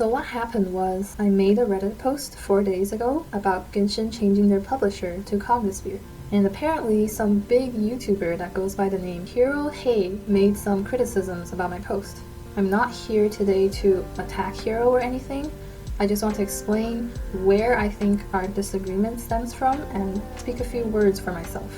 So what happened was, I made a Reddit post 4 days ago about Genshin changing their publisher to Cognosphere. And apparently some big YouTuber that goes by the name Purrple Cat made some criticisms about my post. I'm not here today to attack Hero or anything. I just want to explain where I think our disagreement stems from and speak a few words for myself.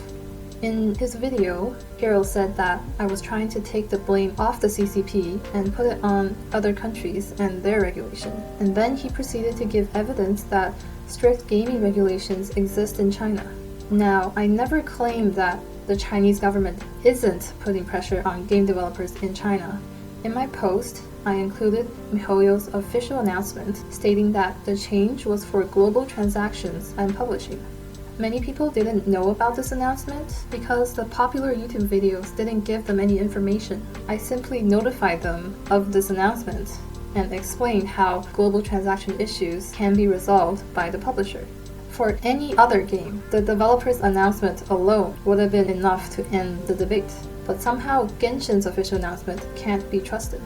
In his video, Hero said that I was trying to take the blame off the CCP and put it on other countries and their regulation. And then he proceeded to give evidence that strict gaming regulations exist in China. Now, I never claimed that the Chinese government isn't putting pressure on game developers in China. In my post, I included MiHoYo's official announcement stating that the change was for global transactions and publishing. Many people didn't know about this announcement because the popular YouTube videos didn't give them any information. I simply notified them of this announcement and explained how global transaction issues can be resolved by the publisher. For any other game, the developer's announcement alone would have been enough to end the debate, but somehow Genshin's official announcement can't be trusted.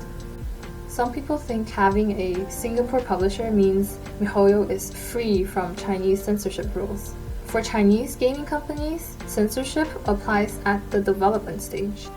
Some people think having a Singapore publisher means MiHoYo is free from Chinese censorship rules. For Chinese gaming companies, censorship applies at the development stage,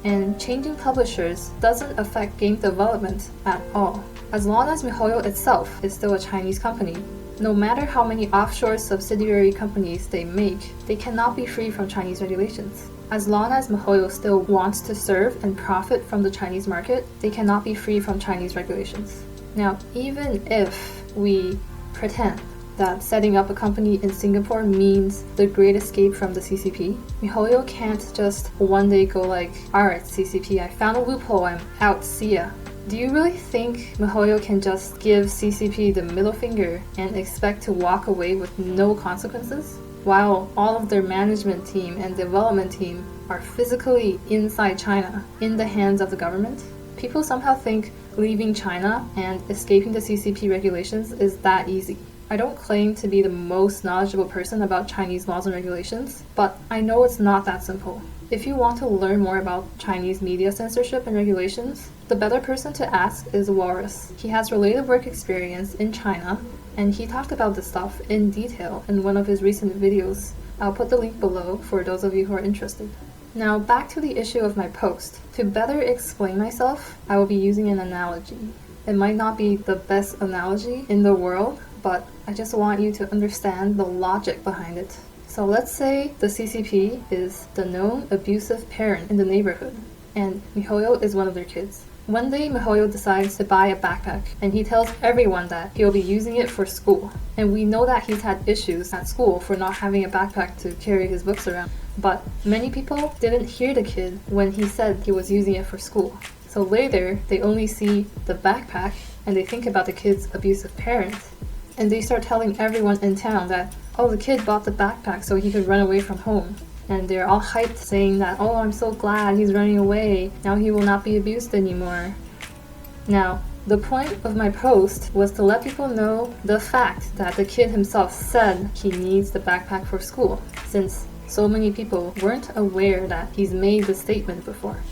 and changing publishers doesn't affect game development at all. As long as MiHoYo itself is still a Chinese company, no matter how many offshore subsidiary companies they make, they cannot be free from Chinese regulations. As long as MiHoYo still wants to serve and profit from the Chinese market, they cannot be free from Chinese regulations. Now, even if we pretend that setting up a company in Singapore means the great escape from the CCP, MiHoYo can't just one day go like, alright CCP, I found a loophole, I'm out, see ya. Do you really think MiHoYo can just give CCP the middle finger and expect to walk away with no consequences? While all of their management team and development team are physically inside China, in the hands of the government? People somehow think leaving China and escaping the CCP regulations is that easy. I don't claim to be the most knowledgeable person about Chinese laws and regulations, but I know it's not that simple. If you want to learn more about Chinese media censorship and regulations, the better person to ask is Walrus. He has related work experience in China, and he talked about this stuff in detail in one of his recent videos. I'll put the link below for those of you who are interested. Now back to the issue of my post. To better explain myself, I will be using an analogy. It might not be the best analogy in the world, but I just want you to understand the logic behind it. So let's say the CCP is the known abusive parent in the neighborhood, and MiHoYo is one of their kids. One day MiHoYo decides to buy a backpack, and he tells everyone that he'll be using it for school. And we know that he's had issues at school for not having a backpack to carry his books around. But many people didn't hear the kid when he said he was using it for school. So later, they only see the backpack, and they think about the kid's abusive parent. And they start telling everyone in town that, oh, the kid bought the backpack so he could run away from home. And they're all hyped saying that, oh, I'm so glad he's running away. Now he will not be abused anymore. Now, the point of my post was to let people know the fact that the kid himself said he needs the backpack for school, since so many people weren't aware that he's made the statement before.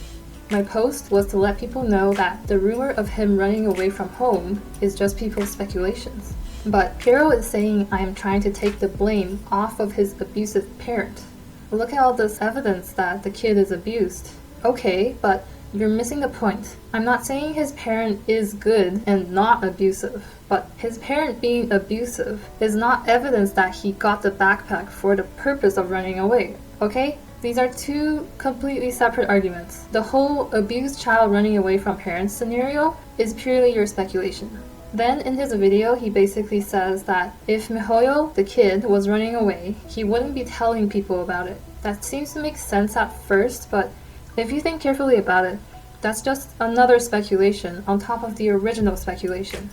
My post was to let people know that the rumor of him running away from home is just people's speculations. But Hero is saying I am trying to take the blame off of his abusive parent. Look at all this evidence that the kid is abused. Okay, but you're missing the point. I'm not saying his parent is good and not abusive, but his parent being abusive is not evidence that he got the backpack for the purpose of running away, okay? These are two completely separate arguments. The whole abused child running away from parents scenario is purely your speculation. Then in his video, he basically says that if MiHoYo, the kid, was running away, he wouldn't be telling people about it. That seems to make sense at first, but if you think carefully about it, that's just another speculation on top of the original speculation.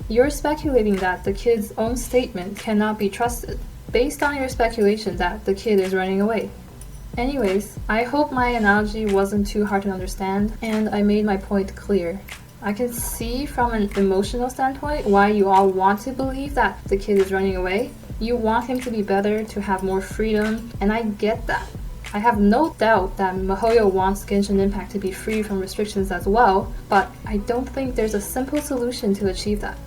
You're speculating that the kid's own statement cannot be trusted, based on your speculation that the kid is running away. Anyways, I hope my analogy wasn't too hard to understand, and I made my point clear. I can see from an emotional standpoint why you all want to believe that the kid is running away. You want him to be better, to have more freedom, and I get that. I have no doubt that MiHoYo wants Genshin Impact to be free from restrictions as well, but I don't think there's a simple solution to achieve that.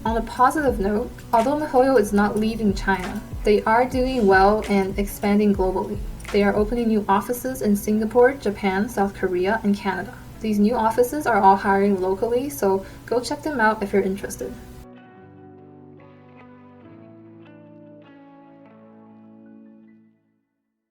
On a positive note, although MiHoYo is not leaving China, they are doing well and expanding globally. They are opening new offices in Singapore, Japan, South Korea, and Canada. These new offices are all hiring locally, so go check them out if you're interested.